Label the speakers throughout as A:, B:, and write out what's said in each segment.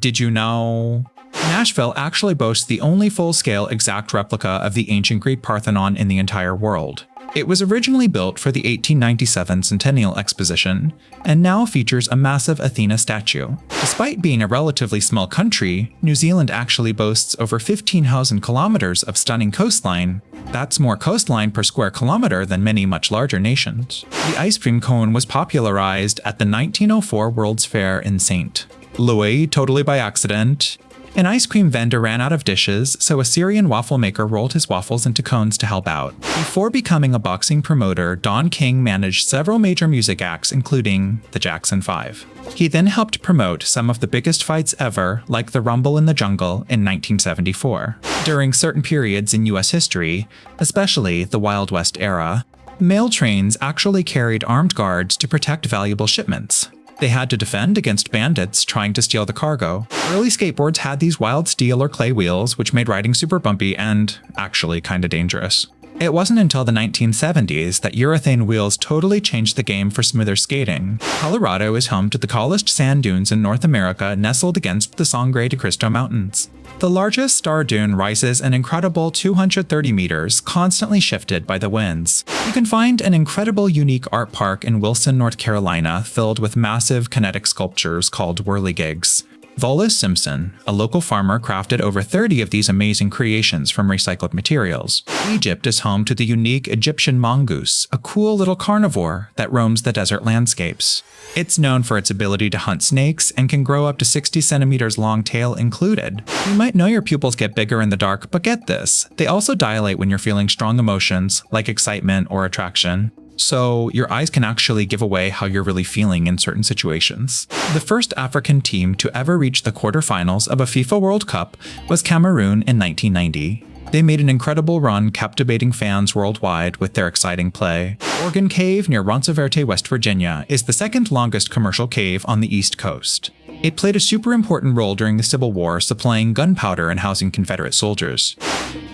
A: Did you know? Nashville actually boasts the only full-scale exact replica of the ancient Greek Parthenon in the entire world. It was originally built for the 1897 Centennial Exposition, and now features a massive Athena statue. Despite being a relatively small country, New Zealand actually boasts over 15,000 kilometers of stunning coastline. That's more coastline per square kilometer than many much larger nations. The ice cream cone was popularized at the 1904 World's Fair in St. Louis, totally by accident. An ice cream vendor ran out of dishes, so a Syrian waffle maker rolled his waffles into cones to help out. Before becoming a boxing promoter, Donking managed several major music acts, including the Jackson 5. He then helped promote some of the biggest fights ever, like the Rumble in the Jungle in 1974. During certain periods in US history, especially the Wild West era, mail trains actually carried armed guards to protect valuable shipments. They had to defend against bandits trying to steal the cargo. Early skateboards had these wild steel or clay wheels, which made riding super bumpy and actually kinda dangerous. It wasn't until the 1970s that urethane wheels totally changed the game for smoother skating. Colorado is home to the tallest sand dunes in North America, nestled against the Sangre de Cristo Mountains. The largest star dune rises an incredible 230 meters, constantly shifted by the winds. You can find an incredible unique art park in Wilson, North Carolina, filled with massive kinetic sculptures called whirligigs. Volis Simpson, a local farmer, crafted over 30 of these amazing creations from recycled materials. Egypt is home to the unique Egyptian mongoose, a cool little carnivore that roams the desert landscapes. It's known for its ability to hunt snakes and can grow up to 60 centimeters long, tail included. You might know your pupils get bigger in the dark, but get this, they also dilate when you're feeling strong emotions like excitement or attraction. So your eyes can actually give away how you're really feeling in certain situations. The first African team to ever reach the quarterfinals of a FIFA World Cup was Cameroon in 1990. They made an incredible run, captivating fans worldwide with their exciting play. Organ Cave near Ronceverte, West Virginia, is the second longest commercial cave on the East Coast. It played a super important role during the Civil War, supplying gunpowder and housing Confederate soldiers.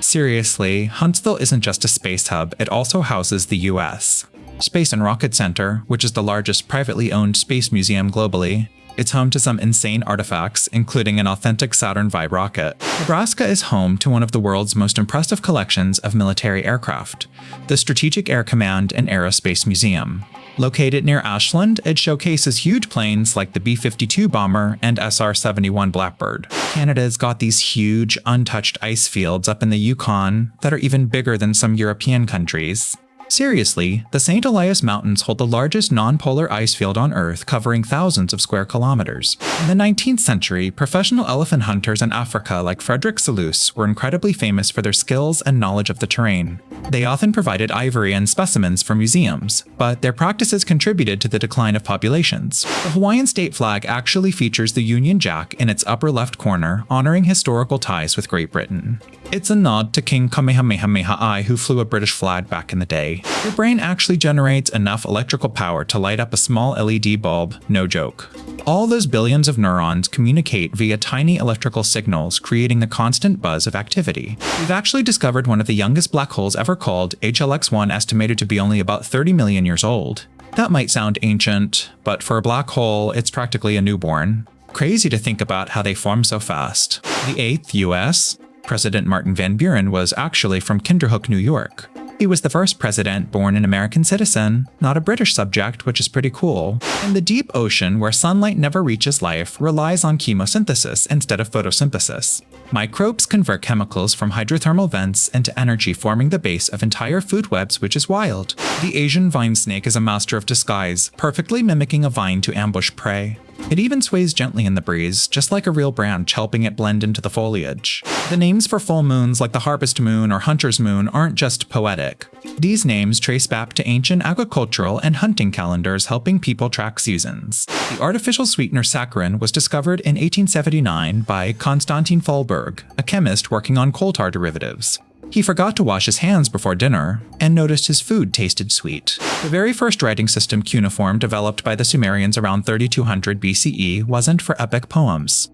A: Seriously, Huntsville isn't just a space hub, it also houses the US Space and Rocket Center, which is the largest privately owned space museum globally. It's home to some insane artifacts, including an authentic Saturn V rocket. Nebraska is home to one of the world's most impressive collections of military aircraft, the Strategic Air Command and Aerospace Museum. Located near Ashland, it showcases huge planes like the B-52 bomber and SR-71 Blackbird. Canada's got these huge, untouched ice fields up in the Yukon that are even bigger than some European countries. Seriously, the St. Elias Mountains hold the largest non-polar ice field on Earth, covering thousands of square kilometers. In the 19th century, professional elephant hunters in Africa like Frederick Selous were incredibly famous for their skills and knowledge of the terrain. They often provided ivory and specimens for museums, but their practices contributed to the decline of populations. The Hawaiian state flag actually features the Union Jack in its upper left corner, honoring historical ties with Great Britain. It's a nod to King Kamehameha I, who flew a British flag back in the day. Your brain actually generates enough electrical power to light up a small LED bulb, no joke. All those billions of neurons communicate via tiny electrical signals, creating the constant buzz of activity. We've actually discovered one of the youngest black holes ever, called HLX-1, estimated to be only about 30 million years old. That might sound ancient, but for a black hole, it's practically a newborn. Crazy to think about how they form so fast. The 8th U.S. President Martin Van Buren was actually from Kinderhook, New York. He was the first president born an American citizen, not a British subject, which is pretty cool. And the deep ocean, where sunlight never reaches life, relies on chemosynthesis instead of photosynthesis. Microbes convert chemicals from hydrothermal vents into energy, forming the base of entire food webs, which is wild. The Asian vine snake is a master of disguise, perfectly mimicking a vine to ambush prey. It even sways gently in the breeze, just like a real branch, helping it blend into the foliage. The names for full moons like the harvest moon or hunter's moon aren't just poetic. These names trace back to ancient agricultural and hunting calendars, helping people track seasons. The artificial sweetener saccharin was discovered in 1879 by Konstantin Fahlberg, a chemist working on coal tar derivatives. He forgot to wash his hands before dinner and noticed his food tasted sweet. The very first writing system, cuneiform, developed by the Sumerians around 3200 BCE, wasn't for epic poems.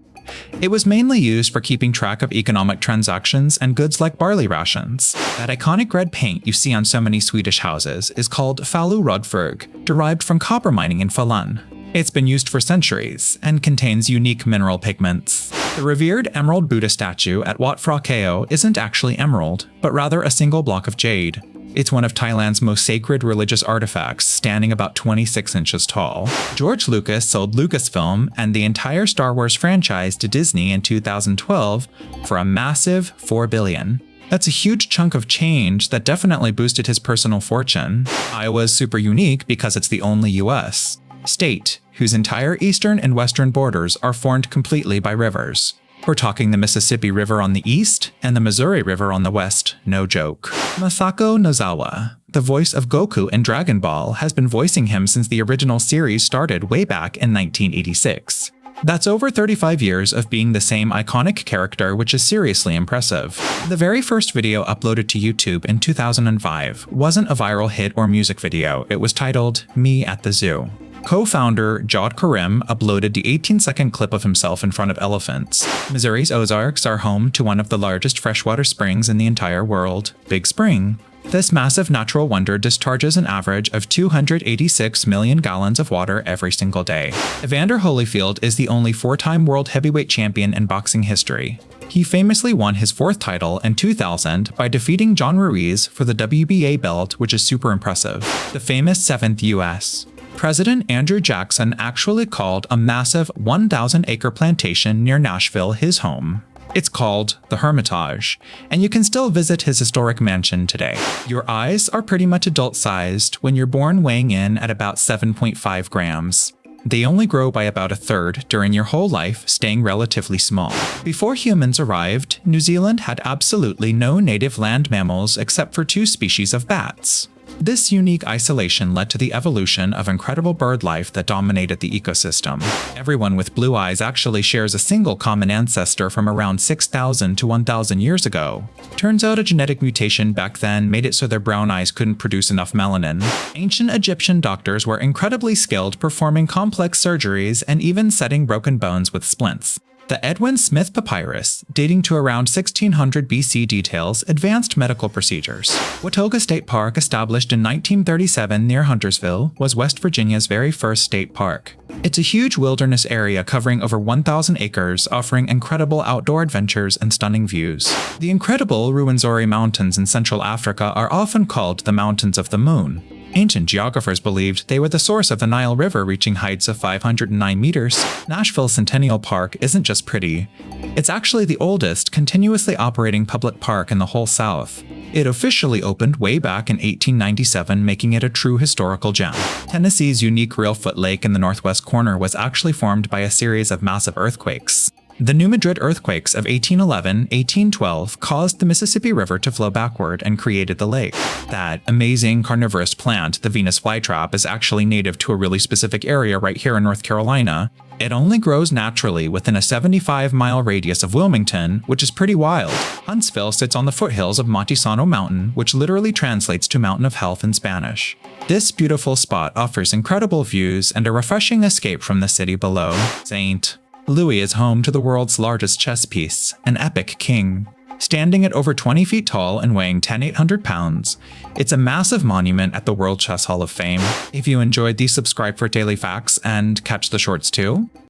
A: It was mainly used for keeping track of economic transactions and goods like barley rations. That iconic red paint you see on so many Swedish houses is called falu rödfärg, derived from copper mining in Falun. It's been used for centuries and contains unique mineral pigments. The revered emerald Buddha statue at Wat Phra Kaeo isn't actually emerald, but rather a single block of jade. It's one of Thailand's most sacred religious artifacts, standing about 26 inches tall. George Lucas sold Lucasfilm and the entire Star Wars franchise to Disney in 2012 for a massive $4 billion. That's a huge chunk of change that definitely boosted his personal fortune. Iowa is super unique because it's the only U.S. state whose entire eastern and western borders are formed completely by rivers. We're talking the Mississippi River on the east and the Missouri River on the west, no joke. Masako Nozawa, the voice of Goku in Dragon Ball, has been voicing him since the original series started way back in 1986. That's over 35 years of being the same iconic character, which is seriously impressive. The very first video uploaded to YouTube in 2005 wasn't a viral hit or music video. It was titled Me at the Zoo. Co-founder Jod Karim uploaded the 18-second clip of himself in front of elephants. Missouri's Ozarks are home to one of the largest freshwater springs in the entire world, Big Spring. This massive natural wonder discharges an average of 286 million gallons of water every single day. Evander Holyfield is the only 4-time world heavyweight champion in boxing history. He famously won his 4th title in 2000 by defeating John Ruiz for the WBA belt, which is super impressive. The famous 7th U.S. President Andrew Jackson actually called a massive 1,000-acre plantation near Nashville his home. It's called the Hermitage, and you can still visit his historic mansion today. Your eyes are pretty much adult-sized when you're born, weighing in at about 7.5 grams. They only grow by about a third during your whole life, staying relatively small. Before humans arrived, New Zealand had absolutely no native land mammals except for 2 species of bats. This unique isolation led to the evolution of incredible bird life that dominated the ecosystem. Everyone with blue eyes actually shares a single common ancestor from around 6,000 to 1,000 years ago. Turns out a genetic mutation back then made it so their brown eyes couldn't produce enough melanin. Ancient Egyptian doctors were incredibly skilled performing complex surgeries and even setting broken bones with splints. The Edwin Smith Papyrus, dating to around 1600 BC, details advanced medical procedures. Watauga State Park, established in 1937 near Huntersville, was West Virginia's very first state park. It's a huge wilderness area covering over 1,000 acres, offering incredible outdoor adventures and stunning views. The incredible Ruwenzori Mountains in Central Africa are often called the Mountains of the Moon. Ancient geographers believed they were the source of the Nile River, reaching heights of 509 meters. Nashville Centennial Park isn't just pretty. It's actually the oldest continuously operating public park in the whole South. It officially opened way back in 1897, making it a true historical gem. Tennessee's unique Reelfoot Lake in the northwest corner was actually formed by a series of massive earthquakes. The New Madrid earthquakes of 1811-1812 caused the Mississippi River to flow backward and created the lake. That amazing carnivorous plant, the Venus flytrap, is actually native to a really specific area right here in North Carolina. It only grows naturally within a 75-mile radius of Wilmington, which is pretty wild. Huntsville sits on the foothills of Montisano Mountain, which literally translates to Mountain of Health in Spanish. This beautiful spot offers incredible views and a refreshing escape from the city below. St. Louis is home to the world's largest chess piece, an epic king. Standing at over 20 feet tall and weighing 10,800 pounds, it's a massive monument at the World Chess Hall of Fame. If you enjoyed these, subscribe for daily facts and catch the shorts too.